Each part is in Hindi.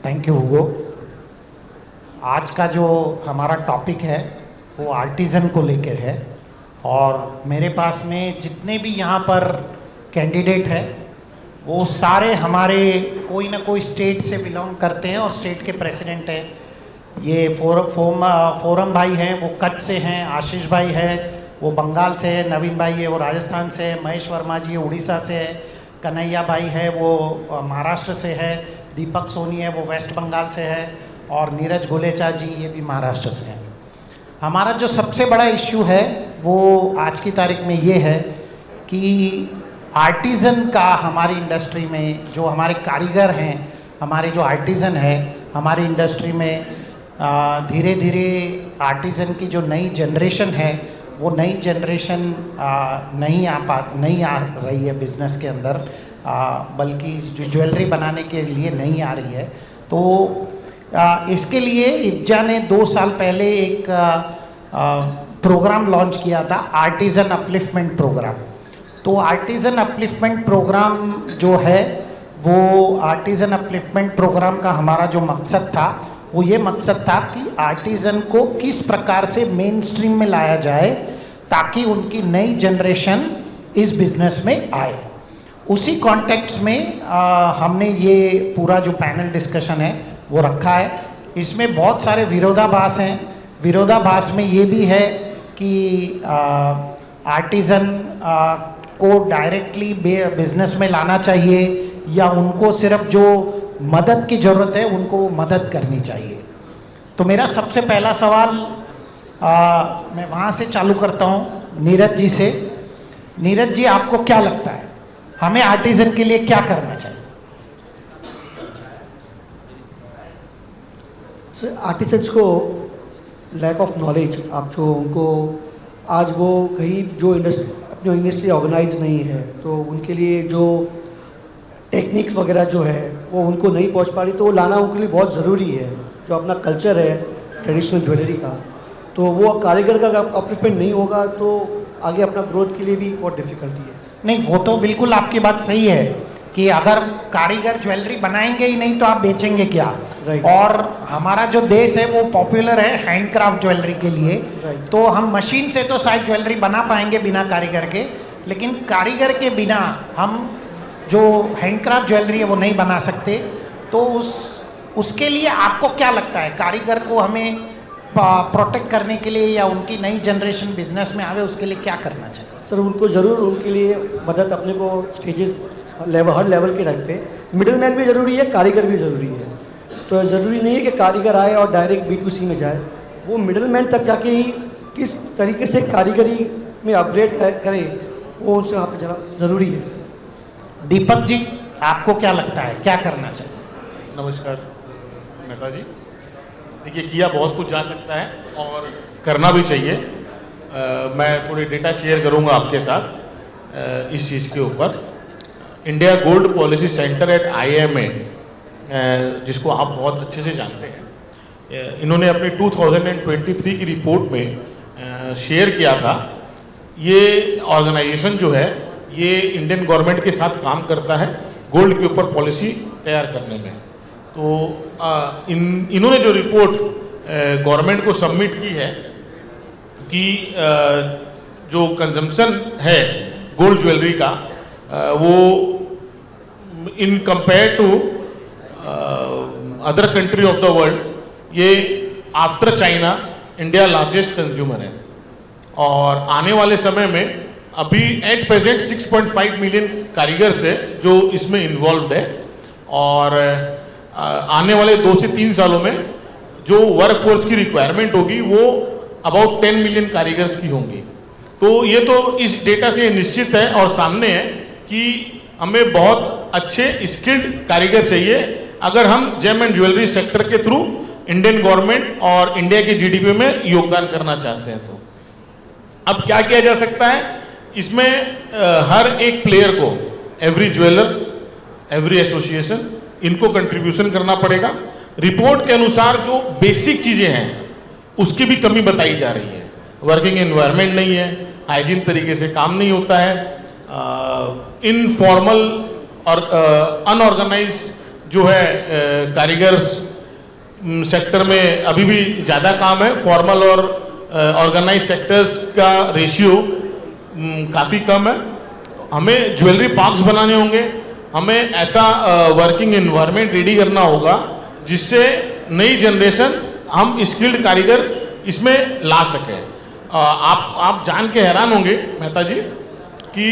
थैंक यू हुगो। आज का जो हमारा टॉपिक है वो आर्टिज़न को लेकर है और मेरे पास में जितने भी यहाँ पर कैंडिडेट हैं वो सारे हमारे कोई ना कोई स्टेट से बिलोंग करते हैं और स्टेट के प्रेसिडेंट हैं। ये फोरम भाई हैं वो कच्छ से हैं, आशीष भाई है वो बंगाल से है, नवीन भाई है वो राजस्थान से है, महेश वर्मा जी उड़ीसा से है, कन्हैया भाई है वो महाराष्ट्र से है, दीपक सोनी है वो वेस्ट बंगाल से है और नीरज गुलेचा जी ये भी महाराष्ट्र से हैं। हमारा जो सबसे बड़ा इश्यू है वो आज की तारीख में ये है कि आर्टिज़न का हमारी इंडस्ट्री में जो हमारे कारीगर हैं, हमारे जो आर्टिज़न है हमारी इंडस्ट्री में धीरे धीरे आर्टिज़न की जो नई जनरेशन है वो नई जनरेशन नहीं आ रही है बिज़नेस के अंदर, बल्कि जो ज्वेलरी बनाने के लिए नहीं आ रही है। तो इसके लिए इब्जा ने 2 साल पहले एक प्रोग्राम लॉन्च किया था, आर्टिज़न अपलिफ्टमेंट प्रोग्राम। तो आर्टिज़न अपलिफ्टमेंट प्रोग्राम जो है वो आर्टिज़न अपलिफ्टमेंट प्रोग्राम का हमारा जो मकसद था वो ये मकसद था कि आर्टिज़न को किस प्रकार से मेन स्ट्रीम में लाया जाए ताकि उनकी नई जनरेशन इस बिज़नेस में आए। उसी कॉन्टेक्स्ट में हमने ये पूरा जो पैनल डिस्कशन है वो रखा है। इसमें बहुत सारे विरोधाभास हैं। विरोधाभास में ये भी है कि आर्टिज़न को डायरेक्टली बिजनेस में लाना चाहिए या उनको सिर्फ जो मदद की ज़रूरत है उनको मदद करनी चाहिए। तो मेरा सबसे पहला सवाल मैं वहाँ से चालू करता हूँ नीरज जी से। नीरज जी, आपको क्या लगता है हमें आर्टिज़न के लिए क्या करना चाहिए? सर, आर्टिसंस को लैक ऑफ नॉलेज, आप जो उनको आज वो कहीं जो अपनी इंडस्ट्री ऑर्गेनाइज नहीं है तो उनके लिए जो टेक्निक्स वगैरह जो है वो उनको नहीं पहुंच पा रही, तो वो लाना उनके लिए बहुत ज़रूरी है। जो अपना कल्चर है ट्रेडिशनल ज्वेलरी का, तो वो कारीगर का अपलिफ्टमेंट नहीं होगा तो आगे अपना ग्रोथ के लिए भी बहुत डिफ़िकल्टी है। नहीं, वो तो बिल्कुल आपकी बात सही है कि अगर कारीगर ज्वेलरी बनाएंगे ही नहीं तो आप बेचेंगे क्या। और हमारा जो देश है वो पॉपुलर है हैंडक्राफ्ट ज्वेलरी के लिए। तो हम मशीन से तो शायद ज्वेलरी बना पाएंगे बिना कारीगर के, लेकिन कारीगर के बिना हम जो हैंडक्राफ्ट ज्वेलरी है वो नहीं बना सकते। तो उसके लिए आपको क्या लगता है कारीगर को हमें प्रोटेक्ट करने के लिए या उनकी नई जनरेशन बिजनेस में आवे उसके लिए क्या करना चाहिए? सर, उनको ज़रूर उनके लिए मदद अपने को स्टेजेस हर लेवल के टाइम पे मिडिल मैन भी ज़रूरी है, कारीगर भी ज़रूरी है। तो ज़रूरी नहीं है कि कारीगर आए और डायरेक्ट B2C में जाए, वो मिडिल मैन तक जाके ही किस तरीके से कारीगरी में अपग्रेड करे वो उनसे वहाँ पर जाना ज़रूरी है। दीपक जी, आपको क्या लगता है क्या करना चाहिए? नमस्कार मेहता जी। देखिए, किया बहुत कुछ जा सकता है और करना भी चाहिए। मैं थोड़े डेटा शेयर करूंगा आपके साथ इस चीज़ के ऊपर। India gold policy centre at IIMA, जिसको आप बहुत अच्छे से जानते हैं, इन्होंने अपनी 2023 की रिपोर्ट में शेयर किया था। ये ऑर्गेनाइजेशन जो है ये इंडियन गवर्नमेंट के साथ काम करता है गोल्ड के ऊपर पॉलिसी तैयार करने में। तो इन्होंने जो रिपोर्ट गवर्नमेंट को सबमिट की है कि जो कंजम्पशन है गोल्ड ज्वेलरी का वो in compare to other country of the world ये after China India largest consumer है। और आने वाले समय में अभी एट प्रेजेंट 6.5 मिलियन कारीगर्स है जो इसमें इन्वॉल्व है और आने वाले 2 से 3 सालों में जो वर्क फोर्स की रिक्वायरमेंट होगी वो अबाउट 10 मिलियन कारीगर्स की होंगी। तो ये तो इस डेटा से निश्चित है और सामने है कि हमें बहुत अच्छे स्किल्ड कारीगर चाहिए अगर हम जेम एंड ज्वेलरी सेक्टर के थ्रू इंडियन गवर्नमेंट और इंडिया के GDP में योगदान करना चाहते हैं। तो अब क्या किया जा सकता है इसमें? हर एक प्लेयर को, एवरी ज्वेलर, एवरी एसोसिएशन, इनको कंट्रीब्यूशन करना पड़ेगा। रिपोर्ट के अनुसार जो बेसिक चीजें हैं उसकी भी कमी बताई जा रही है। वर्किंग एनवायरनमेंट नहीं है, हाइजीन तरीके से काम नहीं होता है, इनफॉर्मल और अनऑर्गेनाइज जो है कारीगर सेक्टर में अभी भी ज़्यादा काम है। फॉर्मल और ऑर्गेनाइज सेक्टर्स का रेशियो काफ़ी कम है। हमें ज्वेलरी पार्क्स बनाने होंगे, हमें ऐसा वर्किंग एनवायरनमेंट रेडी करना होगा जिससे नई जनरेशन हम स्किल्ड कारीगर इसमें ला सकें। आप जान के हैरान होंगे मेहता जी कि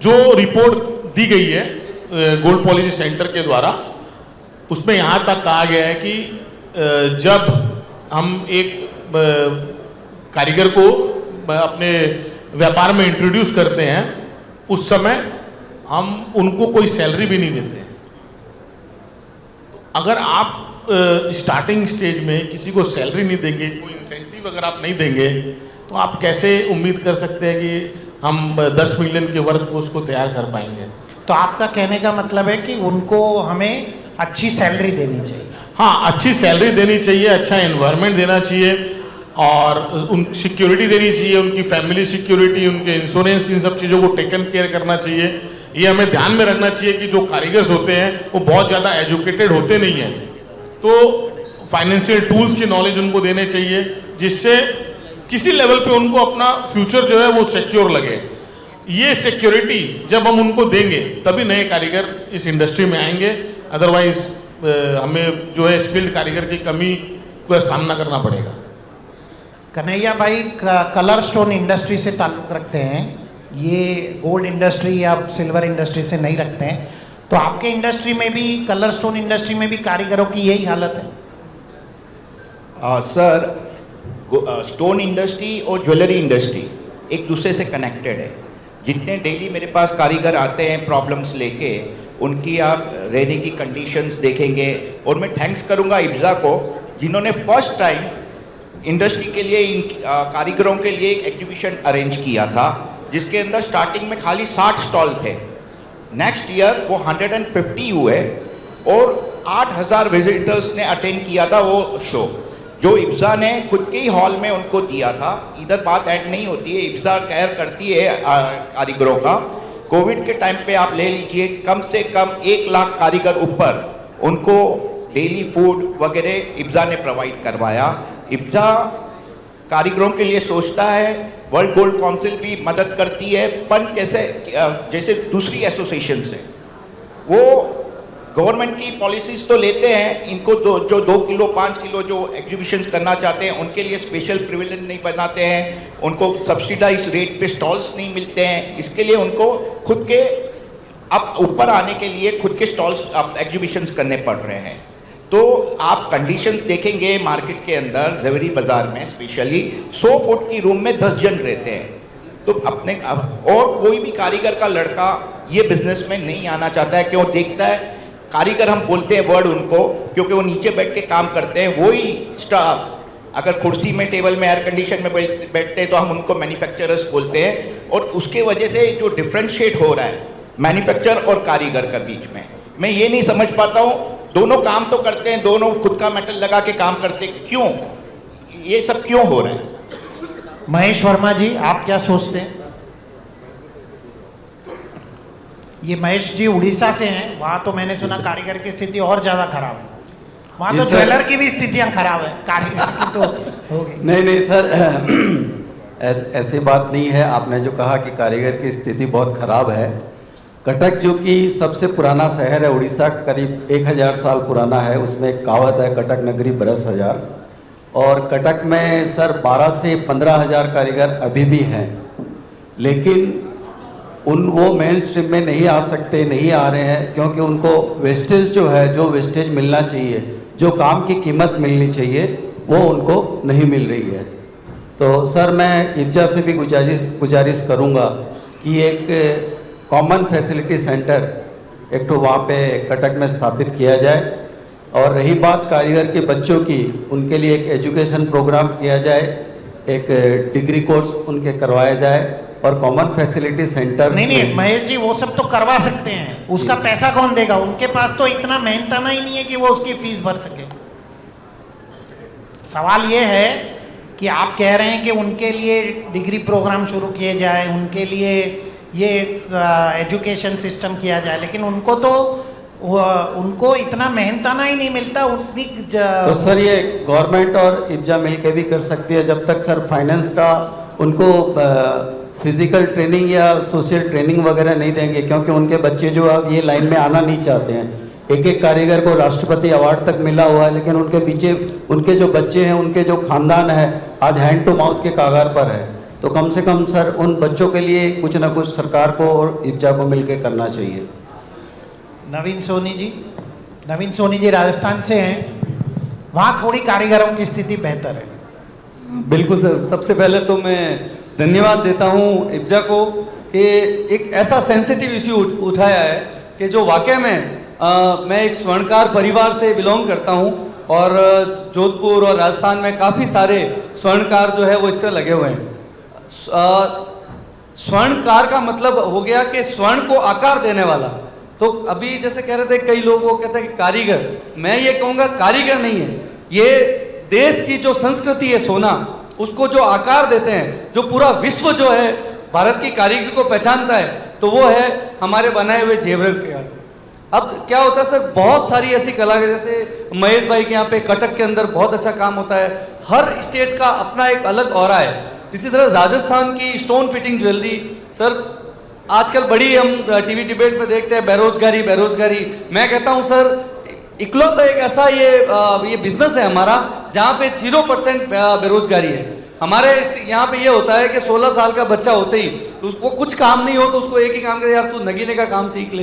जो रिपोर्ट दी गई है गोल्ड पॉलिसी सेंटर के द्वारा, उसमें यहाँ तक कहा गया है कि जब हम एक कारीगर को अपने व्यापार में इंट्रोड्यूस करते हैं उस समय हम उनको कोई सैलरी भी नहीं देते। अगर आप स्टार्टिंग स्टेज में किसी को सैलरी नहीं देंगे, कोई इंसेंटिव अगर आप नहीं देंगे, तो आप कैसे उम्मीद कर सकते हैं कि हम 10 मिलियन के वर्क फोर्स को तैयार कर पाएंगे। तो आपका कहने का मतलब है कि उनको हमें अच्छी सैलरी देनी चाहिए। हाँ, अच्छी सैलरी देनी चाहिए, अच्छा एनवायरनमेंट देना चाहिए और उन सिक्योरिटी देनी चाहिए, उनकी फैमिली सिक्योरिटी, उनके इंश्योरेंस, इन सब चीज़ों को टेकन केयर करना चाहिए। ये हमें ध्यान में रखना चाहिए कि जो कारीगर्स होते हैं वो बहुत ज़्यादा एजुकेटेड होते नहीं हैं, तो फाइनेंशियल टूल्स की नॉलेज उनको देने चाहिए जिससे किसी लेवल पे उनको अपना फ्यूचर जो है वो सिक्योर लगे। ये सिक्योरिटी जब हम उनको देंगे तभी नए कारीगर इस इंडस्ट्री में आएंगे, अदरवाइज हमें जो है स्किल्ड कारीगर की कमी का सामना करना पड़ेगा। कन्हैया भाई कलर स्टोन इंडस्ट्री से ताल्लुक़ रखते हैं, ये गोल्ड इंडस्ट्री या सिल्वर इंडस्ट्री से नहीं रखते हैं, तो आपके इंडस्ट्री में भी, कलर स्टोन इंडस्ट्री में भी कारीगरों की यही हालत है? सर, स्टोन इंडस्ट्री और ज्वेलरी इंडस्ट्री एक दूसरे से कनेक्टेड है। जितने डेली मेरे पास कारीगर आते हैं प्रॉब्लम्स लेके, उनकी आप रहने की कंडीशंस देखेंगे। और मैं थैंक्स करूंगा इब्जा को जिन्होंने फर्स्ट टाइम इंडस्ट्री के लिए इन कारीगरों के लिए एक एग्जीबिशन अरेंज किया था जिसके अंदर स्टार्टिंग में खाली 60 स्टॉल थे। नेक्स्ट ईयर वो 150 हुए और 8000 विजिटर्स ने अटेंड किया था वो शो, जो इब्जा ने खुद के ही हॉल में उनको दिया था। इधर बात ऐड नहीं होती है, इब्जा केयर करती है कारीगरों का। कोविड के टाइम पे आप ले लीजिए, कम से कम 1 लाख कारीगर ऊपर उनको डेली फूड वगैरह इब्जा ने प्रोवाइड करवाया। इब्जा कारीगरों के लिए सोचता है, वर्ल्ड गोल्ड काउंसिल भी मदद करती है, पर कैसे जैसे दूसरी एसोसिएशन से वो गवर्नमेंट की पॉलिसीज तो लेते हैं, इनको जो 2 किलो 5 किलो जो एग्जीबिशंस करना चाहते हैं उनके लिए स्पेशल प्रिविलेज नहीं बनाते हैं, उनको सब्सिडाइज रेट पे स्टॉल्स नहीं मिलते हैं। इसके लिए उनको खुद के अब ऊपर आने के लिए खुद के स्टॉल्स अब एग्जीबिशंस करने पड़ रहे हैं। तो आप कंडीशंस देखेंगे मार्केट के अंदर, जवेरी बाजार में स्पेशली 100 फुट की रूम में 10 जन रहते हैं। तो अपने और कोई भी कारीगर का लड़का ये बिजनेस में नहीं आना चाहता है। क्यों? देखता है कारीगर, हम बोलते हैं वर्ड उनको क्योंकि वो नीचे बैठ के काम करते हैं, वही स्टाफ अगर कुर्सी में टेबल में एयर कंडीशन में बैठते हैं तो हम उनको मैन्युफैक्चरर्स बोलते हैं। और उसके वजह से जो डिफ्रेंशिएट हो रहा है मैन्युफैक्चर और कारीगर का बीच में, मैं ये नहीं समझ पाता हूँ। दोनों काम तो करते हैं, दोनों खुद का मेटल लगा के काम करते हैं, क्यों ये सब क्यों हो रहा है? महेश वर्मा जी, आप क्या सोचते हैं? ये महेश जी उड़ीसा से हैं, वहाँ तो मैंने सुना कारीगर की स्थिति और ज़्यादा खराब है, वहाँ तो ज्वेलर की भी स्थितियाँ खराब है, कारीगर की तो हो गई। नहीं सर, ऐसी बात नहीं है। आपने जो कहा कि कारीगर की स्थिति बहुत खराब है, कटक जो कि सबसे पुराना शहर है उड़ीसा, करीब 1000 साल पुराना है, उसमें एक कहावत है, कटक नगरी बरस हजार। और कटक में सर 12 से 15 हज़ार कारीगर अभी भी हैं, लेकिन वो मेन स्ट्रीम में नहीं आ सकते, नहीं आ रहे हैं, क्योंकि उनको वेस्टेज जो है, जो वेस्टेज मिलना चाहिए, जो काम की कीमत मिलनी चाहिए, वो उनको नहीं मिल रही है। तो सर मैं इब्जा से भी गुजारिश करूँगा कि एक कॉमन फैसिलिटी सेंटर एक तो वहाँ पे कटक में स्थापित किया जाए। और रही बात कारीगर के बच्चों की, उनके लिए एक एजुकेशन प्रोग्राम किया जाए, एक डिग्री कोर्स उनके करवाया जाए और कॉमन फैसिलिटी सेंटर। नहीं महेश जी, वो सब तो करवा सकते हैं, उसका पैसा कौन देगा? उनके पास तो इतना मेहनताना ही नहीं है कि वो उसकी फीस भर सके। सवाल ये है कि आप कह रहे हैं कि उनके लिए डिग्री प्रोग्राम शुरू किए जाए, उनके लिए ये एजुकेशन सिस्टम किया जाए, लेकिन उनको तो उनको इतना मेहनताना ही नहीं मिलता उतनी तो सर ये गवर्नमेंट और इब्जा मिलके भी कर सकती है, जब तक सर फाइनेंस का उनको फिजिकल ट्रेनिंग या सोशल ट्रेनिंग वगैरह नहीं देंगे, क्योंकि उनके बच्चे जो अब ये लाइन में आना नहीं चाहते हैं। एक एक कारीगर को राष्ट्रपति अवार्ड तक मिला हुआ है, लेकिन उनके पीछे उनके जो बच्चे हैं, उनके जो खानदान है, आज हैंड टू माउथ के कागार पर है। तो कम से कम सर उन बच्चों के लिए कुछ ना कुछ सरकार को और इब्जा को मिलकर करना चाहिए। नवीन सोनी जी राजस्थान से हैं, वहाँ थोड़ी कारीगरों की स्थिति बेहतर है। बिल्कुल सर, सबसे पहले तो मैं धन्यवाद देता हूँ इब्जा को कि एक ऐसा सेंसिटिव इश्यू उठाया है कि जो वाकई में मैं एक स्वर्णकार परिवार से बिलोंग करता हूँ और जोधपुर और राजस्थान में काफ़ी सारे स्वर्णकार जो है वो इससे लगे हुए हैं। स्वर्णकार का मतलब हो गया कि स्वर्ण को आकार देने वाला। तो अभी जैसे कह रहे थे कई लोग वो कहते हैं कि कारीगर, मैं ये कहूँगा कारीगर नहीं है, ये देश की जो संस्कृति है सोना, उसको जो आकार देते हैं, जो पूरा विश्व जो है भारत की कारीगरी को पहचानता है, तो वो है हमारे बनाए हुए जेवर के। अब क्या होता है सर, बहुत सारी ऐसी कला है, जैसे महेश भाई के यहाँ पे कटक के अंदर बहुत अच्छा काम होता है। हर स्टेट का अपना एक अलग ऑरा है। इसी तरह राजस्थान की स्टोन फिटिंग ज्वेलरी, सर आजकल बड़ी हम टीवी डिबेट में देखते हैं बेरोजगारी बेरोजगारी। मैं कहता हूँ सर, इकलौता एक ऐसा ये बिजनेस है हमारा जहाँ पे 0% बेरोजगारी है। हमारे यहाँ पे ये होता है कि 16 साल का बच्चा होते ही उसको कुछ काम नहीं हो तो उसको एक ही काम करे, यार तू नगीने का काम सीख ले,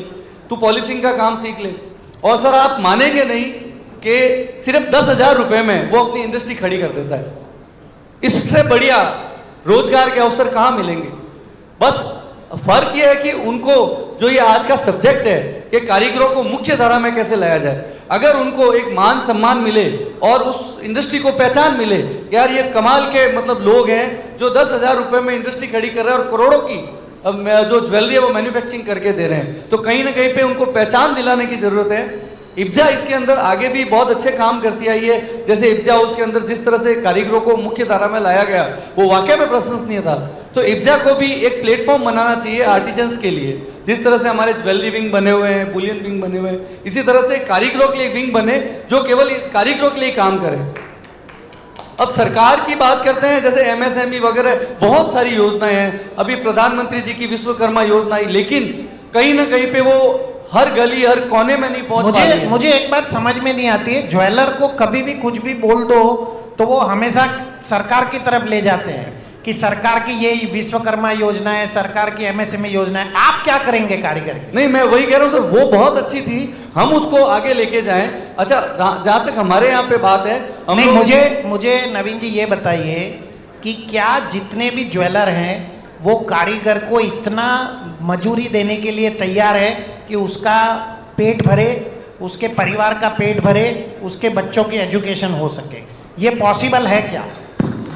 तू पॉलिशिंग का काम सीख ले। और सर आप मानेंगे नहीं कि सिर्फ 10,000 रुपए में वो अपनी इंडस्ट्री खड़ी कर देता है। इससे बढ़िया रोजगार के अवसर कहाँ मिलेंगे? बस फर्क ये है कि उनको जो ये आज का सब्जेक्ट है कि कारीगरों को मुख्य धारा में कैसे लाया जाए। अगर उनको एक मान सम्मान मिले और उस इंडस्ट्री को पहचान मिले, यार ये कमाल के मतलब लोग हैं जो 10,000 रुपए में इंडस्ट्री खड़ी कर रहे हैं और करोड़ों की जो ज्वेलरी है वो मैन्युफैक्चरिंग करके दे रहे हैं, तो कहीं ना कहीं पे उनको पहचान दिलाने की जरूरत है। इब्जा इसके अंदर आगे भी बहुत अच्छे काम करती आई है। जैसे इब्जा उसके अंदर जिस तरह से कारीगरों को मुख्य धारा में लाया गया वो वाकई में प्रशंसनीय था। तो इब्जा को भी एक प्लेटफॉर्म बनाना चाहिए आर्टिजन्स के लिए। जिस तरह से हमारे ज्वेलरी विंग बने हुए हैं, बुलियन विंग बने हुए हैं, इसी तरह से कारीगरों के लिए विंग बने जो केवल कारीगरों के लिए काम करे। अब सरकार की बात करते हैं, जैसे MSME वगैरह बहुत सारी योजनाएं हैं। अभी प्रधानमंत्री जी की विश्वकर्मा योजना आई, लेकिन कहीं ना कहीं पे वो हर गली हर कोने में नहीं पहुंच पा रही है। मुझे एक बात समझ में नहीं आती है, ज्वेलर को कभी भी कुछ भी बोल दो तो वो हमेशा सरकार की तरफ ले जाते हैं कि सरकार की ये विश्वकर्मा योजना है, सरकार की MSME योजना है। आप क्या करेंगे कारीगर की? नहीं, मैं वही कह रहा हूँ सर, वो बहुत अच्छी थी, हम उसको आगे लेके जाएं। अच्छा, जहाँ तक हमारे यहाँ पे बात है, मुझे नवीन जी ये बताइए कि क्या जितने भी ज्वेलर हैं वो कारीगर को इतना मजूरी देने के लिए तैयार है कि उसका पेट भरे, उसके परिवार का पेट भरे, उसके बच्चों की एजुकेशन हो सके? ये पॉसिबल है क्या?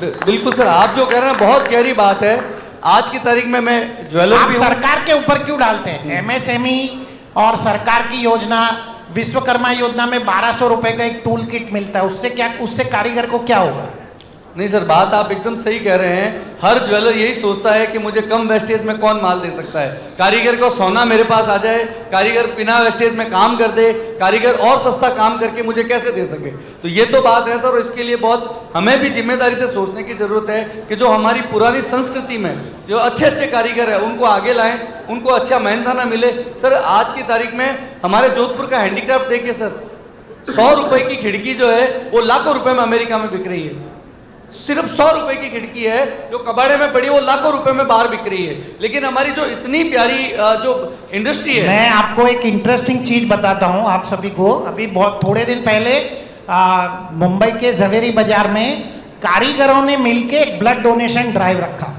बिल्कुल सर, आप जो कह रहे हैं बहुत गहरी बात है। आज की तारीख में मैं ज्वेलर भी हूं। सरकार के ऊपर क्यों डालते हैं? MSME और सरकार की योजना, विश्वकर्मा योजना में 1200 रुपए का एक टूल किट मिलता है, उससे कारीगर को क्या होगा? नहीं सर, बात आप एकदम सही कह रहे हैं। हर ज्वेलर यही सोचता है कि मुझे कम वेस्टेज में कौन माल दे सकता है। कारीगर को सोना मेरे पास आ जाए, कारीगर बिना वेस्टेज में काम कर दे, कारीगर और सस्ता काम करके मुझे कैसे दे सके। तो ये तो बात है सर, और इसके लिए बहुत हमें भी जिम्मेदारी से सोचने की जरूरत है कि जो हमारी पुरानी संस्कृति में जो अच्छे अच्छे कारीगर है उनको आगे लाएं, उनको अच्छा मेहनताना मिले। सर आज की तारीख में हमारे जोधपुर का हैंडीक्राफ्ट देखिए सर, 100 रुपए की खिड़की जो है वो लाखों रुपए में अमेरिका में बिक रही है। सिर्फ 100 रुपए की खिड़की है जो कबाड़े में पड़ी, वो लाखों रुपए में बाहर बिक रही है। लेकिन हमारी जो इतनी प्यारी जो इंडस्ट्री है। मैं आपको एक इंटरेस्टिंग चीज बताता हूं आप सभी को। अभी बहुत थोड़े दिन पहले मुंबई के झवेरी बाजार में कारीगरों ने मिलके ब्लड डोनेशन ड्राइव रखा,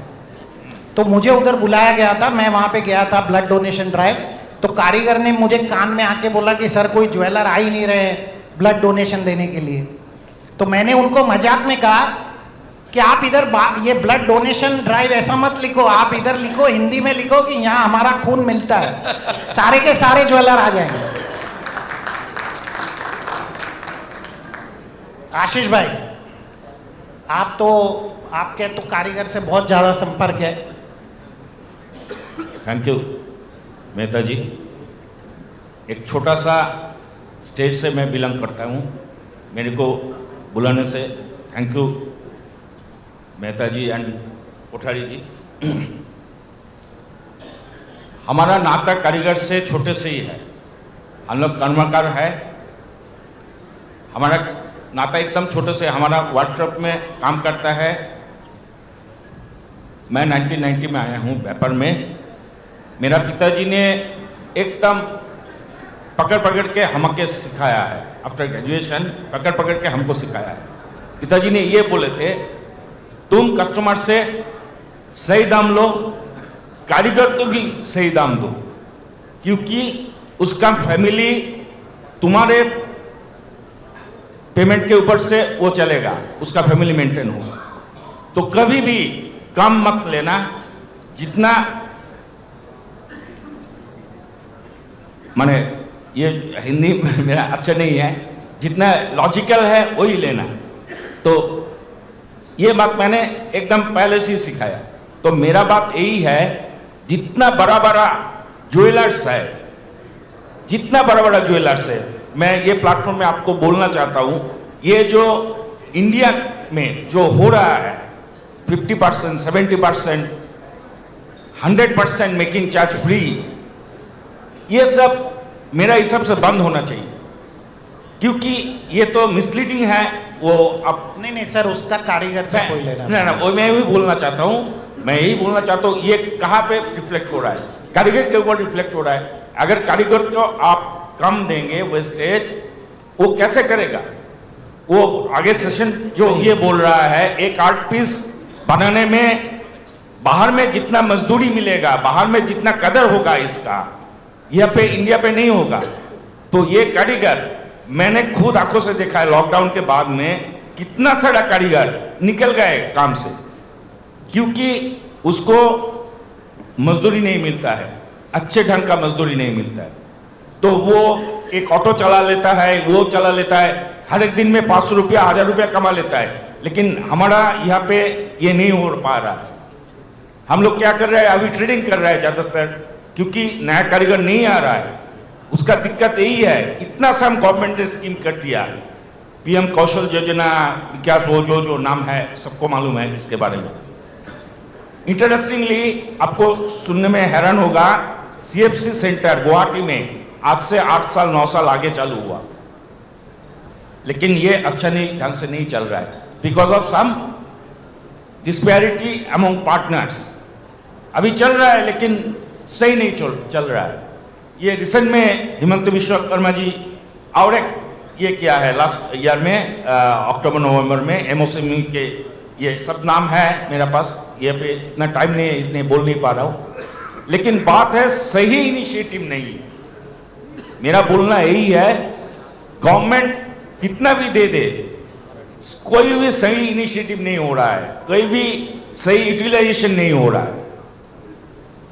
तो मुझे उधर बुलाया गया था, मैं वहां पे गया था ब्लड डोनेशन ड्राइव। तो कारीगर ने मुझे कान में आके बोला कि सर कोई ज्वेलर आ ही नहीं रहे ब्लड डोनेशन देने के लिए। तो मैंने उनको मजाक में कहा कि आप इधर ये ब्लड डोनेशन ड्राइव ऐसा मत लिखो, आप इधर लिखो, हिंदी में लिखो कि यहाँ हमारा खून मिलता है, सारे के सारे ज्वेलर आ जाएंगे। आशीष भाई, आपके तो कारीगर से बहुत ज्यादा संपर्क है। थैंक यू मेहता जी। एक छोटा सा स्टेट से मैं बिलोंग करता हूँ। मेरे को बुलाने से thank you Mehta ji and Kothari ji. हमारा नाता कारीगर से छोटे से ही है, हम लोग कर्मकार है। हमारा नाता एकदम छोटे से, हमारा वर्कशॉप में काम करता है। मैं 1990 में आया हूँ व्यापार में। मेरा पिताजी ने एकदम पकड़ पकड़ के हमको सिखाया है। आफ्टर ग्रेजुएशन पकड़ पकड़ के हमको सिखाया है। पिताजी ने ये बोले थे, तुम कस्टमर से सही दाम लो, कारीगर को भी सही दाम दो, क्योंकि उसका फैमिली तुम्हारे पेमेंट के ऊपर से वो चलेगा, उसका फैमिली मेंटेन हो। तो कभी भी कम मत लेना, जितना माने ये हिंदी मेरा अच्छा नहीं है, जितना लॉजिकल है वही लेना। तो ये बात मैंने एकदम पहले से ही सिखाया। तो मेरा बात यही है, जितना बड़ा बड़ा ज्वेलर्स है, जितना बड़ा बड़ा ज्वेलर्स है, मैं ये प्लेटफॉर्म में आपको बोलना चाहता हूँ, ये जो इंडिया में जो हो रहा है 50%, 70%, 100% मेकिंग चार्ज फ्री, ये सब मेरा हिसाब से बंद होना चाहिए, क्योंकि ये तो मिसलीडिंग है। वो अब नहीं सर, उसका कारीगर से कोई लेना ना वो मैं भी बोलना चाहता हूँ, मैं यही बोलना चाहता हूँ, ये कहाँ पे रिफ्लेक्ट हो रहा है? कारीगर के ऊपर रिफ्लेक्ट हो रहा है। अगर कारीगर को आप कम देंगे वेस्टेज, वो कैसे करेगा? वो आगे सेशन जो ये बोल रहा है, एक आर्ट पीस बनाने में बाहर में जितना मजदूरी मिलेगा, बाहर में जितना कदर होगा इसका, यहाँ पे इंडिया पे नहीं होगा। तो ये कारीगर मैंने खुद आंखों से देखा है, लॉकडाउन के बाद में कितना सारा कारीगर निकल गए काम से, क्योंकि उसको मजदूरी नहीं मिलता है, अच्छे ढंग का मजदूरी नहीं मिलता है। तो वो एक ऑटो चला लेता है, वो चला लेता है, हर एक दिन में 500 रुपया 1000 रुपया कमा लेता है। लेकिन हमारा यहाँ पे ये नहीं हो पा रहा है। हम लोग क्या कर रहे हैं, अभी ट्रेडिंग कर रहे हैं ज़्यादातर, क्योंकि नया कारीगर नहीं आ रहा है। उसका दिक्कत यही है, इतना सा हम गवर्नमेंट ने स्कीम कर दिया, पीएम कौशल योजना, विकास वो जो नाम है, सबको मालूम है इसके बारे में। इंटरेस्टिंगली आपको सुनने में हैरान होगा, सीएफसी सेंटर गुवाहाटी में आज से 8 साल 9 साल आगे चालू हुआ, लेकिन ये अच्छा नहीं ढंग से नहीं चल रहा है, because of some disparity among partners. अभी चल रहा है लेकिन सही नहीं चल रहा है। ये रिसेंट में हिमंत विश्वकर्मा जी और एक ये किया है लास्ट ईयर में, अक्टूबर नवंबर में, एमओएसएमई के ये सब नाम है मेरे पास, ये पे इतना टाइम नहीं है इसलिए बोल नहीं पा रहा हूँ। लेकिन बात है, सही इनिशिएटिव नहीं है। मेरा बोलना यही है, गवर्नमेंट कितना भी दे दे, कोई भी सही इनिशिएटिव नहीं हो रहा है, कोई भी सही यूटिलाइजेशन नहीं हो रहा है।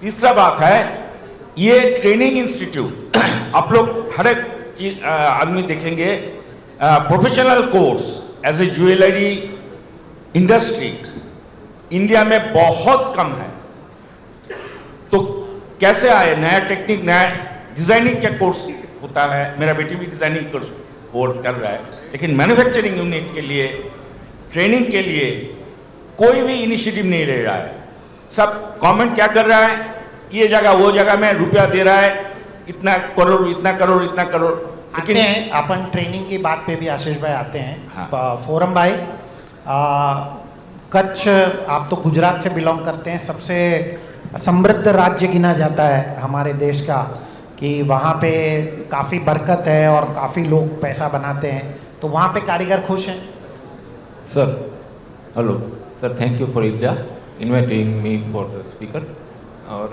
तीसरा बात है, ये ट्रेनिंग इंस्टीट्यूट आप लोग हर एक आदमी देखेंगे, professional course as a jewellery industry India में बहुत कम है। तो कैसे आए? नया टेक्निक, नया डिजाइनिंग का कोर्स होता है, मेरा बेटी भी डिजाइनिंग कोर्स कर रहा है, लेकिन मैन्युफैक्चरिंग यूनिट के लिए, ट्रेनिंग के लिए कोई भी इनिशिएटिव नहीं ले रहा है। सब गवर्नमेंट क्या कर रहा है, ये जगह वो जगह में रुपया दे रहा है, इतना करोड़ इतना करोड़ इतना करोड़। लेकिन अपन ट्रेनिंग की बात पे भी आशीष भाई आते हैं। हाँ। फोरम भाई, कच्छ, आप तो गुजरात से बिलोंग करते हैं, सबसे समृद्ध राज्य गिना जाता है हमारे देश का, कि वहाँ पे काफ़ी बरकत है और काफ़ी लोग पैसा बनाते हैं, तो वहाँ पे कारीगर खुश हैं? Sir, hello. Sir, thank you for IFJA inviting me for the speaker. और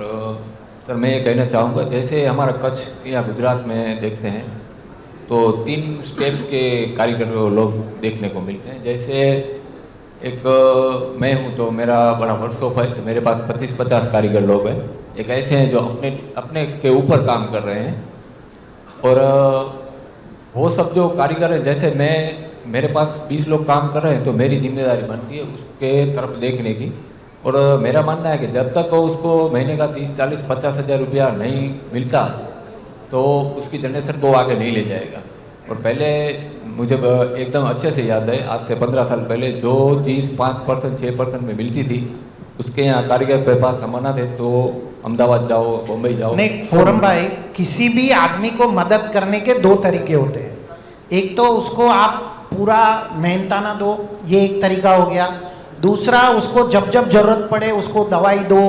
सर मैं ये कहना चाहूँगा, जैसे हमारा कच्छ या गुजरात में देखते हैं तो 3 स्टेप के कारीगर लोग देखने को मिलते हैं। जैसे एक मैं हूँ तो मेरा बड़ा वर्कशॉप है, तो मेरे पास 25-50 कारीगर लोग हैं। एक ऐसे हैं जो अपने के ऊपर काम कर रहे हैं, और वो सब जो कारीगर है, जैसे मेरे पास 20 लोग काम कर रहे हैं तो मेरी जिम्मेदारी बनती है उसके तरफ देखने की। और मेरा मानना है कि जब तक उसको महीने का 30, 40, 50 हज़ार रुपया नहीं मिलता तो उसकी जनरेशन को आगे नहीं ले जाएगा। और पहले मुझे एकदम अच्छे से याद है, आज से 15 साल पहले जो चीज़ 5% 6% में मिलती थी, उसके यहाँ कारीगर के पास सामान थे तो अहमदाबाद जाओ, बम्बई जाओ। नहीं फोरम भाई, किसी भी आदमी को मदद करने के दो तरीके होते हैं। एक तो उसको आप पूरा मेहनताना दो, ये एक तरीका हो गया। दूसरा, उसको जब जब जरूरत पड़े उसको दवाई दो,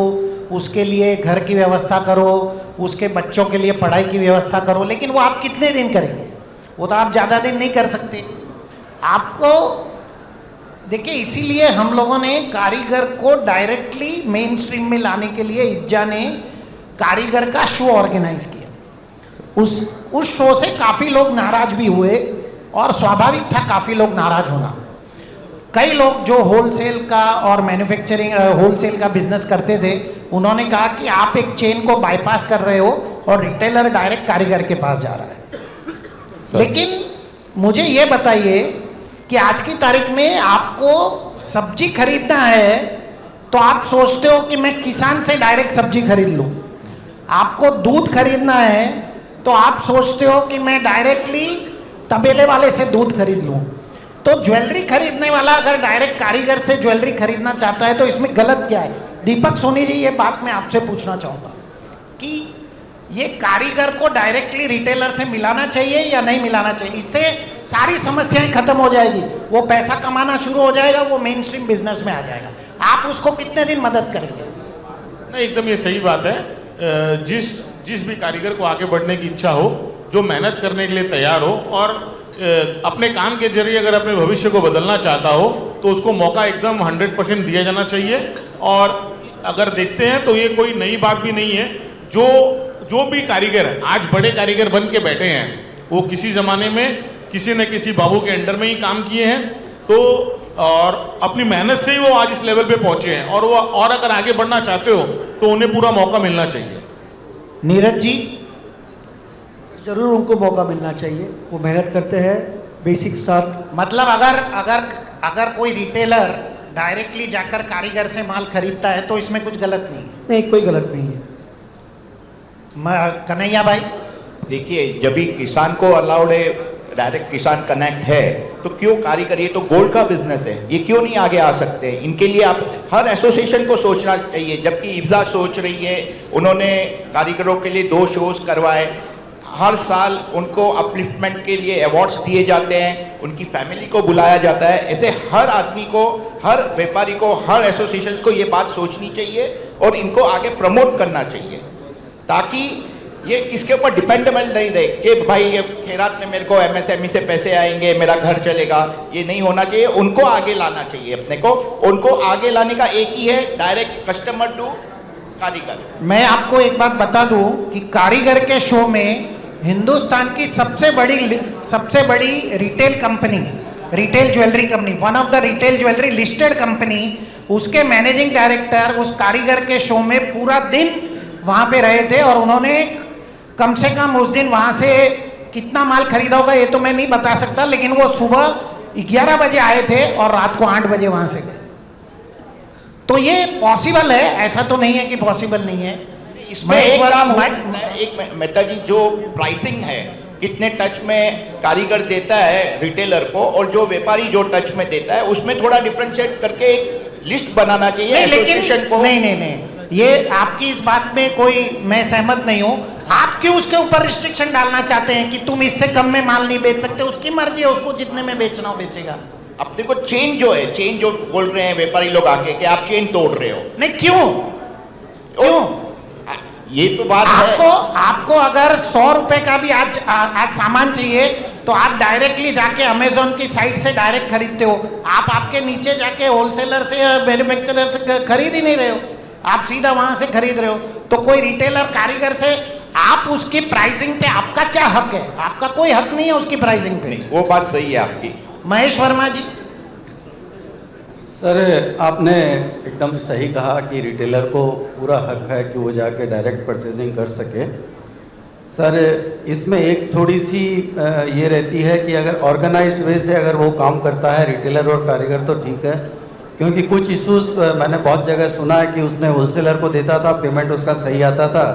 उसके लिए घर की व्यवस्था करो, उसके बच्चों के लिए पढ़ाई की व्यवस्था करो। लेकिन वो आप कितने दिन करेंगे? वो तो आप ज़्यादा दिन नहीं कर सकते। आपको देखिए, इसीलिए हम लोगों ने कारीगर को डायरेक्टली मेन स्ट्रीम में लाने के लिए इब्जा ने कारीगर का शो ऑर्गेनाइज किया। उस शो से काफ़ी लोग नाराज भी हुए और स्वाभाविक था काफ़ी लोग नाराज होना। कई लोग जो होलसेल का और मैन्युफैक्चरिंग होलसेल का बिजनेस करते थे, उन्होंने कहा कि आप एक चेन को बाईपास कर रहे हो और रिटेलर डायरेक्ट कारीगर के पास जा रहा है। लेकिन मुझे ये बताइए कि आज की तारीख में आपको सब्जी खरीदना है तो आप सोचते हो कि मैं किसान से डायरेक्ट सब्जी खरीद लूं। आपको दूध खरीदना है तो आप सोचते हो कि मैं डायरेक्टली तबेले वाले से दूध खरीद लूं। तो ज्वेलरी खरीदने वाला अगर डायरेक्ट कारीगर से ज्वेलरी खरीदना चाहता है तो इसमें गलत क्या है? दीपक सोनी जी, ये बात मैं आपसे पूछना चाहूँगा कि ये कारीगर को डायरेक्टली रिटेलर से मिलाना चाहिए या नहीं मिलाना चाहिए? इससे सारी समस्याएं खत्म हो जाएगी, वो पैसा कमाना शुरू हो जाएगा, वो मेन स्ट्रीम बिजनेस में आ जाएगा। आप उसको कितने दिन मदद करेंगे? नहीं, एकदम ये सही बात है। जिस भी कारीगर को आगे बढ़ने की इच्छा हो, जो मेहनत करने के लिए तैयार हो और अपने काम के जरिए अगर अपने भविष्य को बदलना चाहता हो, तो उसको मौका एकदम 100% दिया जाना चाहिए। और अगर देखते हैं तो ये कोई नई बात भी नहीं है। जो भी कारीगर है, आज बड़े कारीगर बन के बैठे हैं, वो किसी ज़माने में किसी न किसी बाबू के अंडर में ही काम किए हैं, तो और अपनी मेहनत से ही वो आज इस लेवल पे पहुंचे हैं। और अगर आगे बढ़ना चाहते हो तो उन्हें पूरा मौका मिलना चाहिए। नीरज जी, ज़रूर उनको मौका मिलना चाहिए। वो मेहनत करते हैं, बेसिक स्टार्ट। मतलब अगर कोई रिटेलर डायरेक्टली जाकर कारीगर से माल खरीदता है तो इसमें कुछ गलत नहीं है? नहीं, कोई गलत नहीं है। कन्हैया भाई, देखिए, जब भी किसान को अलाउड है, डायरेक्ट किसान कनेक्ट है, तो क्यों कारीगर, ये तो गोल्ड का बिजनेस है, ये क्यों नहीं आगे आ सकते? इनके लिए आप हर एसोसिएशन को सोचना चाहिए। जबकि इब्जा सोच रही है, उन्होंने कारीगरों के लिए 2 शोज करवाए, हर साल उनको अपलिफ्टमेंट के लिए अवार्ड्स दिए जाते हैं, उनकी फैमिली को बुलाया जाता है। ऐसे हर आदमी को, हर व्यापारी को, हर एसोसिएशन को ये बात सोचनी चाहिए और इनको आगे प्रमोट करना चाहिए, ताकि ये किसके ऊपर डिपेंडेबल नहीं रहे कि भाई ये खैरात में मेरे को एमएसएमई से पैसे आएंगे, मेरा घर चलेगा। ये नहीं होना चाहिए। उनको आगे लाना चाहिए, अपने को उनको आगे लाने का एक ही है, डायरेक्ट कस्टमर टू कारीगर। मैं आपको एक बात बता दूं कि कारीगर के शो में हिंदुस्तान की सबसे बड़ी retail company, retail jewellery company, one of the retail jewellery listed company, उसके मैनेजिंग डायरेक्टर उस कारीगर के शो में पूरा दिन वहाँ पे रहे थे और उन्होंने कम से कम उस दिन वहाँ से कितना माल खरीदा होगा ये तो मैं नहीं बता सकता, लेकिन वो सुबह 11 बजे आए थे और रात को 8 बजे वहाँ से गए। तो ये पॉसिबल है, ऐसा तो नहीं है कि पॉसिबल नहीं है। इसमें एक मेहता जी, जो प्राइसिंग है, कितने टच में कारीगर देता है रिटेलर को और जो व्यापारी जो टच में देता है, उसमें थोड़ा डिफरेंशिएट करके एक लिस्ट बनाना चाहिए एसोसिएशन को। नहीं, ये आपकी इस बात में कोई मैं सहमत नहीं हूँ। आप क्यों उसके ऊपर रिस्ट्रिक्शन डालना चाहते हैं कि तुम इससे कम में माल नहीं बेच सकते? उसकी मर्जी है, उसको जितने में बेचना हो बेचेगा। अब देखो, चेन जो बोल रहे हैं व्यापारी लोग आके कि आप चेन तोड़ रहे हो। नहीं, क्यों? ये तो बात है। आपको अगर 100 रुपए का भी आज सामान चाहिए तो आप डायरेक्टली जाके अमेजोन की साइट से डायरेक्ट खरीदते हो। आप आपके नीचे जाके होलसेलर से या मैन्युफैक्चरर से खरीद ही नहीं रहे हो, आप सीधा वहां से खरीद रहे हो। तो कोई रिटेलर कारीगर से आप उसकी प्राइसिंग पे आपका क्या हक है? आपका कोई हक नहीं है उसकी प्राइसिंग पे। नहीं, वो बात सही है आपकी। महेश वर्मा जी। सर, आपने एकदम सही कहा कि रिटेलर को पूरा हक है कि वो जाके डायरेक्ट परचेजिंग कर सके। सर, इसमें एक थोड़ी सी ये रहती है कि अगर ऑर्गेनाइज्ड वे से अगर वो काम करता है रिटेलर और कारीगर तो ठीक है, क्योंकि कुछ इश्यूज मैंने बहुत जगह सुना है कि उसने होलसेलर को देता था, पेमेंट उसका सही आता था,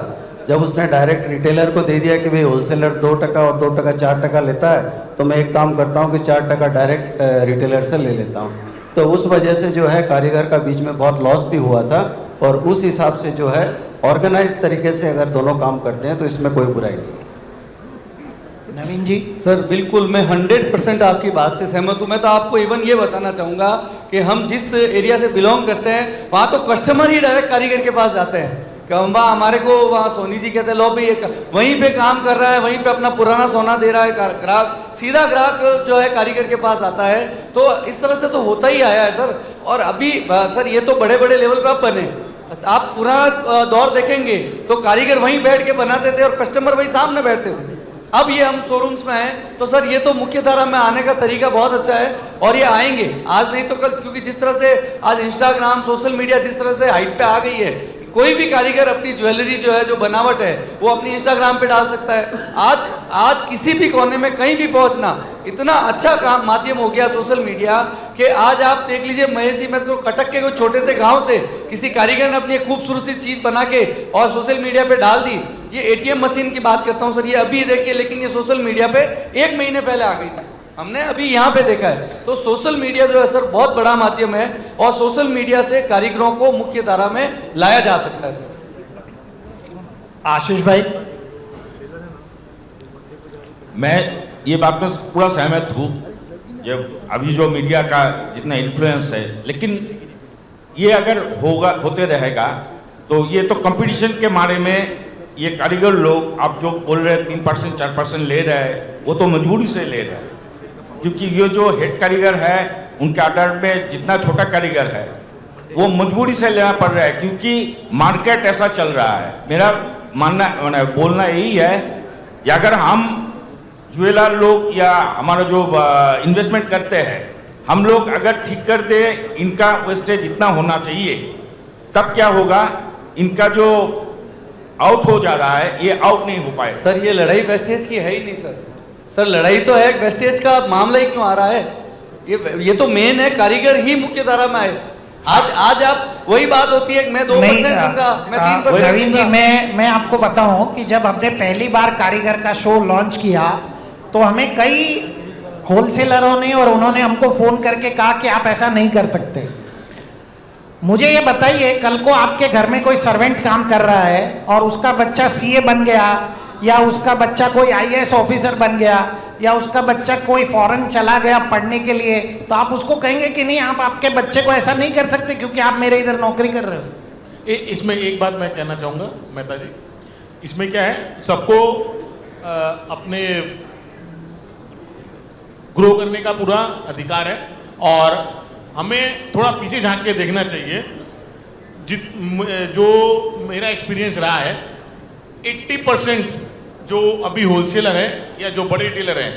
जब उसने डायरेक्ट रिटेलर को दे दिया कि भाई होलसेलर 2% और 2% 4% लेता है, तो मैं एक काम करता हूँ कि 4% डायरेक्ट रिटेलर से ले लेता हूँ। तो उस वजह से जो है कारीगर का बीच में बहुत लॉस भी हुआ था, और उस हिसाब से जो है ऑर्गेनाइज तरीके से अगर दोनों काम करते हैं तो इसमें कोई बुराई नहीं है। नवीन जी। सर बिल्कुल मैं 100% आपकी बात से सहमत हूँ। मैं तो आपको इवन ये बताना चाहूँगा कि हम जिस एरिया से बिलोंग करते हैं वहाँ तो कस्टमर ही डायरेक्ट कारीगर के पास जाते हैं कि हमारे को वहाँ सोनी जी कहते हैं लो भाई वहीं पे काम कर रहा है, वहीं पे अपना पुराना सोना दे रहा है, ग्राहक सीधा ग्राहक जो है कारीगर के पास आता है। तो इस तरह से तो होता ही आया है सर। और अभी सर ये तो बड़े बड़े लेवल पर आप बने, आप पुराना दौर देखेंगे तो कारीगर वहीं बैठ के बनाते थे और कस्टमर वहीं सामने बैठते थे। अब ये हम शोरूम्स में हैं तो सर ये तो मुख्य धारा में आने का तरीका बहुत अच्छा है, और ये आएंगे आज नहीं तो कल, क्योंकि जिस तरह से आज इंस्टाग्राम सोशल मीडिया जिस तरह से हाइट पे आ गई है, कोई भी कारीगर अपनी ज्वेलरी जो है जो बनावट है वो अपनी इंस्टाग्राम पे डाल सकता है। आज किसी भी कोने में कहीं भी पहुंचना इतना अच्छा काम माध्यम हो गया सोशल मीडिया कि आज आप देख लीजिए महेश जी, मैं तो कटक के कोई छोटे से गांव से किसी कारीगर ने अपनी एक खूबसूरत सी चीज बना के और सोशल मीडिया पे डाल दी। ये एटीएम मशीन की बात करता हूँ सर, ये अभी देखिए, लेकिन ये सोशल मीडिया पे 1 महीने पहले आ गई थी, हमने अभी यहाँ पे देखा है। तो सोशल मीडिया जो है सर बहुत बड़ा माध्यम है, और सोशल मीडिया से कारीगरों को मुख्य धारा में लाया जा सकता है सर। आशीष भाई। मैं ये बात में पूरा सहमत हूँ, जब अभी जो मीडिया का जितना इन्फ्लुएंस है, लेकिन ये अगर होते रहेगा तो ये तो कंपटीशन के मारे में ये कारीगर लोग आप जो बोल रहे हैं 3% 4% ले रहे हैं, वो तो मजबूरी से ले रहे हैं, क्योंकि ये जो हेड कारीगर है उनके ऑर्डर में जितना छोटा कारीगर है वो मजबूरी से लेना पड़ रहा है, क्योंकि मार्केट ऐसा चल रहा है। मेरा मानना बोलना यही है कि अगर हम ज्वेलर लोग या हमारा जो इन्वेस्टमेंट करते हैं, हम लोग अगर ठीक कर दे, इनका वेस्टेज इतना होना चाहिए, तब क्या होगा, इनका जो आउट हो जा रहा है ये आउट नहीं हो पाए। सर ये लड़ाई वेस्टेज की है ही नहीं सर। सर लड़ाई तो है, वेस्टेज का मामला ही क्यों आ रहा है? ये तो मेन है, कारीगर ही मुख्य धारा में आए। आज आप वही बात होती है कि मैं 2% दूंगा, मैं 3% नवीन जी, मैं आपको बताऊं कि जब हमने पहली बार कारीगर का शो लॉन्च किया तो हमें कई होलसेलरों ने और उन्होंने हमको फोन करके कहा कि आप ऐसा नहीं कर सकते। मुझे ये बताइए, कल को आपके घर में कोई सर्वेंट काम कर रहा है और उसका बच्चा सीए बन गया, या उसका बच्चा कोई आईएएस ऑफिसर बन गया, या उसका बच्चा कोई फॉरेन चला गया पढ़ने के लिए, तो आप उसको कहेंगे कि नहीं आप आपके बच्चे को ऐसा नहीं कर सकते क्योंकि आप मेरे इधर नौकरी कर रहे हो। इसमें एक बात मैं कहना चाहूँगा मेहता जी, इसमें क्या है, सबको अपने ग्रो करने का पूरा अधिकार है, और हमें थोड़ा पीछे झांक के देखना चाहिए। जो मेरा एक्सपीरियंस रहा है, 80% जो अभी होलसेलर है या जो बड़े रिटेलर हैं,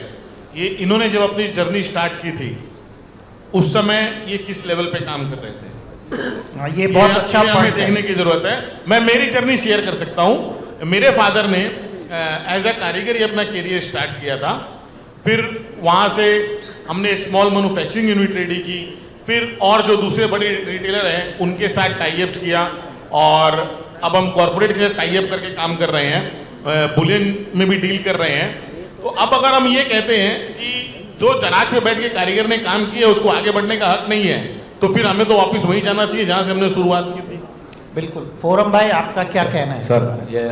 ये इन्होंने जब अपनी जर्नी स्टार्ट की थी उस समय ये किस लेवल पे काम कर रहे थे, ये बहुत अच्छा हमें देखने की जरूरत है। मैं मेरी जर्नी शेयर कर सकता हूँ। मेरे फादर ने एज अ कारीगर ही अपना करियर स्टार्ट किया था, फिर वहाँ से हमने स्मॉल मैन्युफैक्चरिंग यूनिट रेडी की, फिर और जो दूसरे बड़े रिटेलर हैं उनके साथ टाई अप्स किया, और अब हम कॉर्पोरेट के साथ टाई अप करके काम कर रहे हैं, बुलियन में भी डील कर रहे हैं। तो अब अगर हम ये कहते हैं कि जो जराज पे बैठ के कारीगर ने काम किया उसको आगे बढ़ने का हक नहीं है, तो फिर हमें तो वापस वहीं जाना चाहिए जहाँ से हमने शुरुआत की थी। बिल्कुल। फोरम भाई, आपका क्या कहना है सर? ये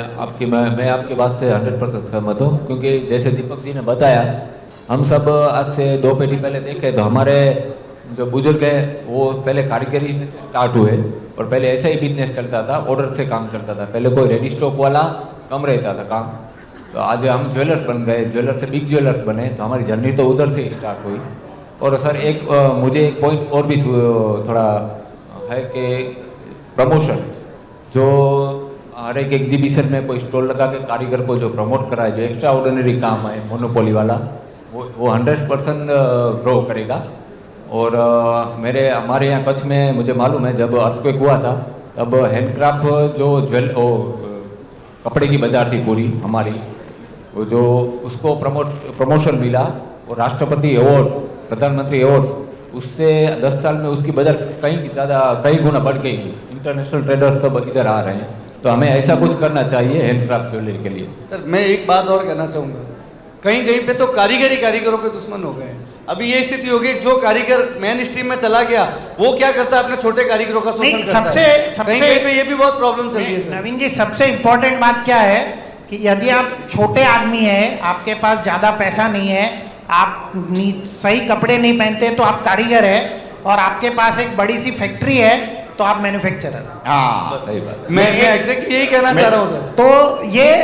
मैं आपकी बात से 100% सहमत हूँ, क्योंकि जैसे दीपक जी ने बताया, हम सब आज से 2 पीढ़ी पहले देखे तो हमारे जो बुजुर्ग है वो पहले कारीगरी स्टार्ट हुए, और पहले ऐसा ही बिजनेस चलता था, ऑर्डर से काम चलता था, पहले कोई रेडी स्टॉक वाला कम रहता था काम। तो आज हम ज्वेलर्स बन गए, ज्वेलर से बिग ज्वेलर्स बने, तो हमारी जर्नी तो उधर से ही स्टार्ट हुई। और सर मुझे एक पॉइंट और भी थोड़ा है कि प्रमोशन, जो हर एक एग्जीबिशन में कोई स्टॉल लगा के कारीगर को जो प्रमोट कराए, जो एक्स्ट्रा ऑर्डिनरी काम है मोनोपोली वाला, वो 100% ग्रो करेगा। और हमारे यहाँ कच्छ में मुझे मालूम है, जब अर्थक्वेक हुआ था तब हैंडक्राफ्ट जो कपड़े की बाजार थी पूरी हमारी, वो जो उसको प्रमोशन मिला, वो राष्ट्रपति अवार्ड, प्रधानमंत्री अवार्ड, उससे 10 साल में उसकी बाजार कई गुना बढ़ गई। इंटरनेशनल ट्रेडर्स सब इधर आ रहे हैं। तो हमें ऐसा कुछ करना चाहिए हैंडक्राफ्ट ज्वेलरी के लिए। सर मैं एक बात और कहना चाहूँगा, कहीं कहीं पे तो कारीगर ही कारीगरों के दुश्मन हो गए हैं। अभी ये स्थिति हो गई, जो कारीगर मेन स्ट्रीम में चला गया वो क्या करता है, अपने छोटे कारीगरों का शोषण नहीं, करता है। कहीं कहीं पे ये भी बहुत प्रॉब्लम चल रही है सर। नवीन जी, सबसे इम्पोर्टेंट बात क्या है कि यदि आप छोटे आदमी हैं, आपके पास ज़्यादा पैसा नहीं है, आप सही कपड़े नहीं पहनते तो आप कारीगर है, और आपके पास एक बड़ी सी फैक्ट्री है तो आप मैन्युफैक्चरर। हाँ, सही बात। मैं एग्जैक्टली यही कहना चाह रहा हूँ सर। तो ये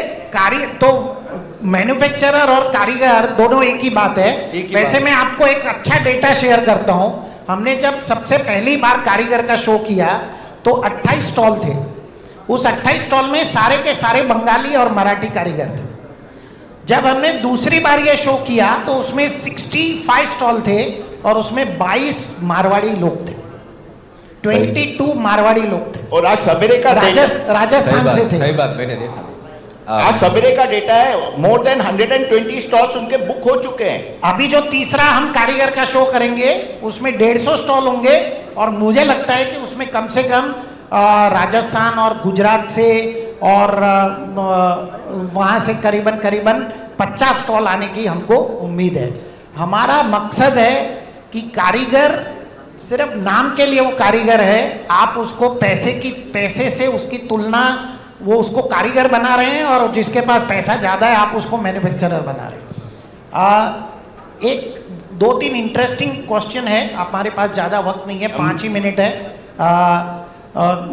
तो मैन्युफैक्चरर और कारीगर दोनों एक ही बात है। एक ही वैसे बात। मैं आपको एक अच्छा डेटा शेयर करता हूँ। हमने जब सबसे पहली बार कारीगर का शो किया तो 28 स्टॉल थे। उस 28 स्टॉल में सारे के सारे बंगाली और मराठी कारीगर थे। जब हमने दूसरी बार ये शो किया तो उसमें 65 स्टॉल थे और उसमें 22 मारवाड़ी लोग थे, 22 मारवाड़ी लोग थे, और आज सवेरे का राजस्थान से थे। सही बात, मैंने देखा। आज सवेरे का डेटा है, मोर देन 120 स्टॉल्स उनके बुक हो चुके हैं। अभी जो तीसरा हम कारीगर का शो करेंगे उसमें 150 स्टॉल होंगे, और मुझे लगता है कि उसमें कम से कम राजस्थान और गुजरात से और वहाँ से करीबन 50 स्टॉल आने की हमको उम्मीद है। हमारा मकसद है कि कारीगर सिर्फ नाम के लिए वो कारीगर है, आप उसको पैसे से उसकी तुलना, वो उसको कारीगर बना रहे हैं, और जिसके पास पैसा ज़्यादा है आप उसको मैन्युफैक्चरर बना रहे हैं। एक 2-3 इंटरेस्टिंग क्वेश्चन है, हमारे पास ज़्यादा वक्त नहीं है, 5 ही मिनट है।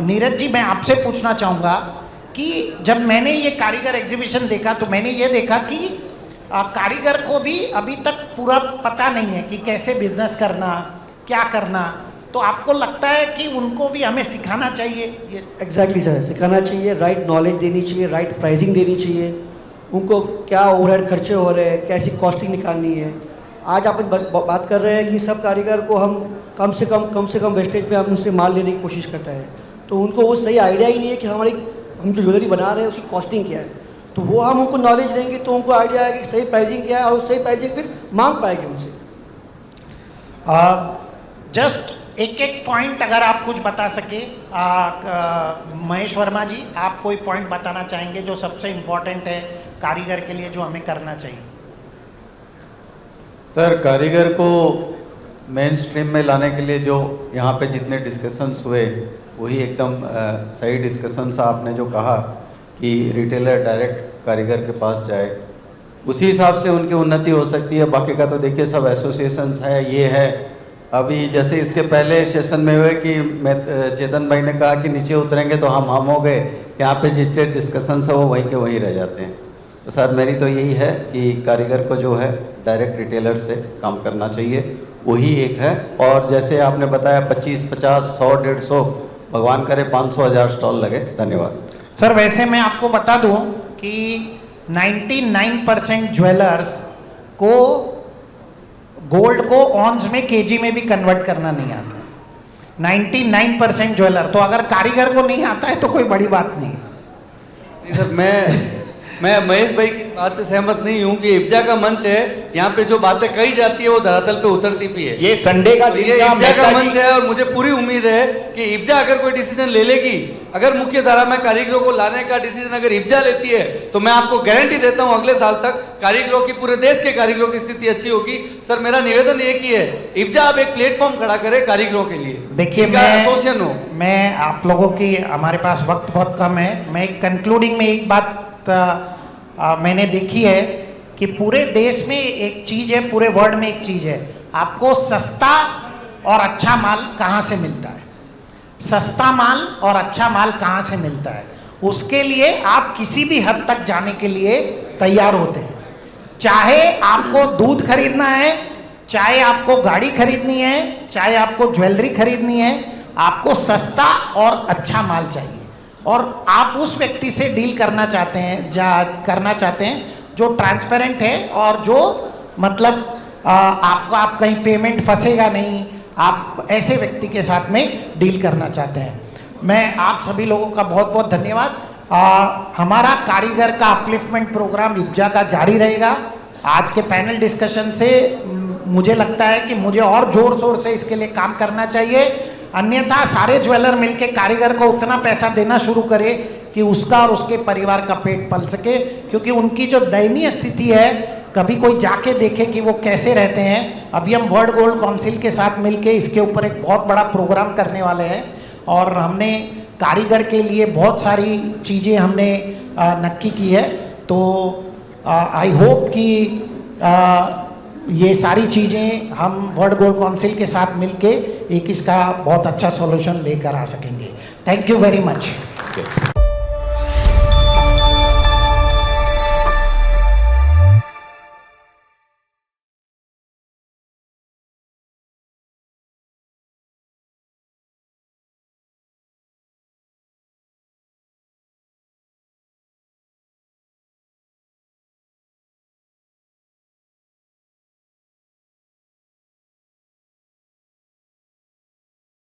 नीरज जी, मैं आपसे पूछना चाहूँगा कि जब मैंने ये कारीगर एग्जीबिशन देखा तो मैंने ये देखा कि कारीगर को भी अभी तक पूरा पता नहीं है कि कैसे बिजनेस करना, क्या करना, तो आपको लगता है कि उनको भी हमें सिखाना चाहिए? ये एग्जैक्टली सर, सिखाना चाहिए, राइट नॉलेज देनी चाहिए, राइट प्राइसिंग देनी चाहिए, उनको क्या ओवरहेड खर्चे हो रहे हैं, कैसी कॉस्टिंग निकालनी है। आज आप बात कर रहे हैं कि सब कारीगर को हम कम से कम वेस्टेज पे हम उनसे माल लेने की कोशिश करता है, तो उनको वो सही आइडिया ही नहीं है कि हम जो ज्वेलरी बना रहे हैं उसकी कॉस्टिंग क्या है। तो वो हम उनको नॉलेज देंगे तो उनको आइडिया है कि सही प्राइसिंग क्या है, और सही प्राइसिंग फिर मांग पाएंगे उनसे। जस्ट एक पॉइंट अगर आप कुछ बता सके, महेश वर्मा जी, आप कोई पॉइंट बताना चाहेंगे जो सबसे इम्पोर्टेंट है कारीगर के लिए, जो हमें करना चाहिए? सर, कारीगर को मेन स्ट्रीम में लाने के लिए जो यहाँ पे जितने डिस्कशंस हुए वही एकदम सही डिस्कशंस। आपने जो कहा कि रिटेलर डायरेक्ट कारीगर के पास जाए, उसी हिसाब से उनकी उन्नति हो सकती है। बाकी का तो देखिए सब एसोसिएशंस है, ये है। अभी जैसे इसके पहले सेशन में हुए कि मैं चेतन भाई ने कहा कि नीचे उतरेंगे तो हम हो गए, यहाँ पे जितने डिस्कशंस है वो वहीं के वहीं रह जाते हैं। तो सर मेरी तो यही है कि कारीगर को जो है डायरेक्ट रिटेलर से काम करना चाहिए, वही एक है। और जैसे आपने बताया 25, 50, 100, 150, भगवान करे 500, 1000 स्टॉल लगे। धन्यवाद सर। वैसे मैं आपको बता दूं कि 99% ज्वेलर्स को गोल्ड को ऑन्स में, केजी में भी कन्वर्ट करना नहीं आता। 99% ज्वेलर, तो अगर कारीगर को नहीं आता है तो कोई बड़ी बात नहीं। नहीं सर, मैं महेश भाई की बात से सहमत नहीं हूँ कि इब्जा का मंच है, यहाँ पे जो बातें कही जाती है वो धरातल पे उतरती भी है। ये संडे का दिन ये था, इब्जा का मेहता जी। मंच है, और मुझे पूरी उम्मीद है कि इब्जा अगर कोई डिसीजन ले लेगी, अगर मुख्य धारा में कारीगरों को लाने का डिसीजन अगर इब्जा लेती है, तो मैं आपको गारंटी देता हूँ अगले साल तक कारीगरों की, पूरे देश के कारीगरों की स्थिति अच्छी होगी। सर मेरा निवेदन एक ही है, इब्जा अब एक प्लेटफॉर्म खड़ा करे कारीगरों के लिए। देखिए, एसोसिएशन हो। मैं आप लोगों की, हमारे पास वक्त बहुत कम है, मैं कंक्लूडिंग में एक बात मैंने देखी है कि पूरे देश में एक चीज़ है, पूरे वर्ल्ड में एक चीज़ है, आपको सस्ता और अच्छा माल कहाँ से मिलता है? सस्ता माल और अच्छा माल कहाँ से मिलता है? उसके लिए आप किसी भी हद तक जाने के लिए तैयार होते हैं। चाहे आपको दूध खरीदना है, चाहे आपको गाड़ी खरीदनी है, चाहे आपको ज्वेलरी खरीदनी है, आपको सस्ता और अच्छा माल चाहिए। और आप उस व्यक्ति से डील करना चाहते हैं जो ट्रांसपेरेंट है, और जो मतलब आप कहीं पेमेंट फंसेगा नहीं, आप ऐसे व्यक्ति के साथ में डील करना चाहते हैं। मैं आप सभी लोगों का बहुत बहुत धन्यवाद। हमारा कारीगर का अपलिफ्टमेंट प्रोग्राम इब्जा का जारी रहेगा। आज के पैनल डिस्कशन से मुझे लगता है कि मुझे और जोर शोर से इसके लिए काम करना चाहिए, अन्यथा सारे ज्वेलर मिलके कारीगर को उतना पैसा देना शुरू करे कि कि उसका और उसके परिवार का पेट पल सके, क्योंकि उनकी जो दयनीय स्थिति है कभी कोई जाके देखे कि वो कैसे रहते हैं। अभी हम वर्ल्ड गोल्ड काउंसिल के साथ मिलके इसके ऊपर एक बहुत बड़ा प्रोग्राम करने वाले हैं और हमने कारीगर के लिए बहुत सारी चीज़ें हमने नक्की की है। तो आई होप कि ये सारी चीज़ें हम वर्ल्ड गोल्ड काउंसिल के साथ मिलके एक इसका बहुत अच्छा सॉल्यूशन लेकर आ सकेंगे। Thank you very much.